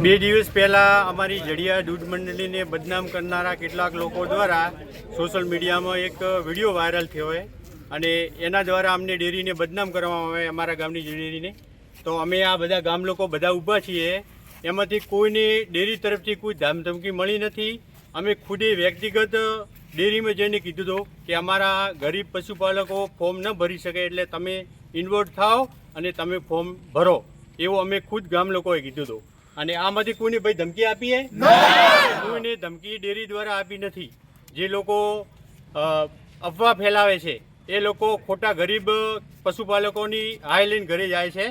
બે દિવસ પહેલાં અમારી જડિયા દૂધ મંડળીને બદનામ કરનારા કેટલાક લોકો દ્વારા સોશિયલ મીડિયામાં એક વિડીયો વાયરલ થયો હોય અને એના દ્વારા અમને ડેરીને બદનામ કરવામાં આવે અમારા ગામની ડેરીને. તો અમે આ બધા ગામ લોકો બધા ઊભા છીએ. એમાંથી કોઈને ડેરી તરફથી કોઈ ધામધમકી મળી નથી. અમે ખુદે વ્યક્તિગત ડેરીમાં જઈને કીધું હતું કે અમારા ગરીબ પશુપાલકો ફોર્મ ન ભરી શકે એટલે તમે ઇન્વોલ્વ થાઓ અને તમે ફોર્મ ભરો, એવું અમે ખુદ ગામ લોકોએ કીધું હતું. અને આમાંથી કોઈને ભાઈ ધમકી આપી હે? કોઈને ધમકી ડેરી દ્વારા આપી નથી. જે લોકો અફવા ફેલાવે છે એ લોકો ખોટા ગરીબ પશુપાલકોની હાય લઈને ઘરે જાય છે,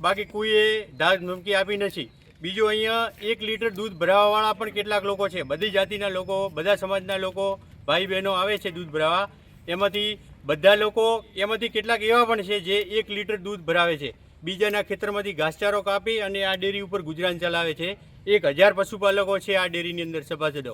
બાકી કોઈએ ધમકી આપી નથી. બીજું અહીંયા 1 લીટર દૂધ ભરાવાવાળા પણ કેટલાક લોકો છે, બધી જાતિના લોકો, બધા સમાજના લોકો, ભાઈ બહેનો આવે છે દૂધ ભરાવા. એમાંથી બધા લોકો, એમાંથી કેટલાક એવા પણ છે જે 1 લીટર દૂધ ભરાવે છે, બીજાના ખેતરમાંથી ઘાસચારો કાપી અને આ ડેરી ઉપર ગુજરાન ચલાવે છે. 1000 પશુપાલકો છે આ ડેરીની અંદર સભાસદો.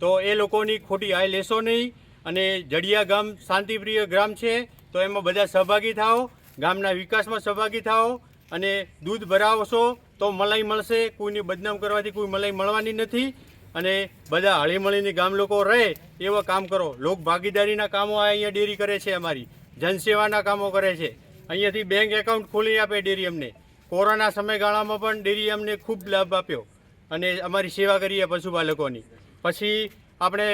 તો એ લોકોની ખોટી હાય લેશો નહીં. અને જડિયા ગામ શાંતિપ્રિય ગ્રામ છે, તો એમાં બધા સહભાગી થાઓ, ગામના વિકાસમાં સહભાગી થાઓ અને દૂધ ભરાવશો તો મલાઈ મળશે. કોઈને બદનામ કરવાથી કોઈ મલાઈ મળવાની નથી. અને બધા હળીમળીને ગામ લોકો રહે એવા કામ કરો. લોક ભાગીદારીના કામો અહીંયા ડેરી કરે છે, અમારી જનસેવાના કામો કરે છે. અહીંયાથી બેંક એકાઉન્ટ ખોલી આપે ડેરી અમને. કોરોના સમયગાળામાં પણ ડેરી અમને ખૂબ લાભ આપ્યો અને અમારી સેવા કરીએ પશુપાલકોની. પછી આપણે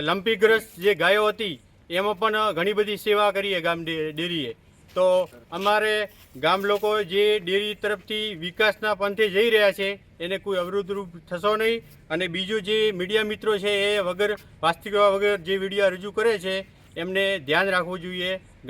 લંપીગ્રસ્ત જે ગાયો હતી એમાં પણ ઘણી બધી સેવા કરીએ ગામ ડેરીએ. તો અમારે ગામ લોકો જે ડેરી તરફથી વિકાસના પંથે જઈ રહ્યા છે એને કોઈ અવરોધરૂપ થશો નહીં. અને બીજું જે મીડિયા મિત્રો છે એ વગર વાસ્તવિકતા વગર જે વિડીયો રજૂ કરે છે એમને ધ્યાન રાખવું જોઈએ.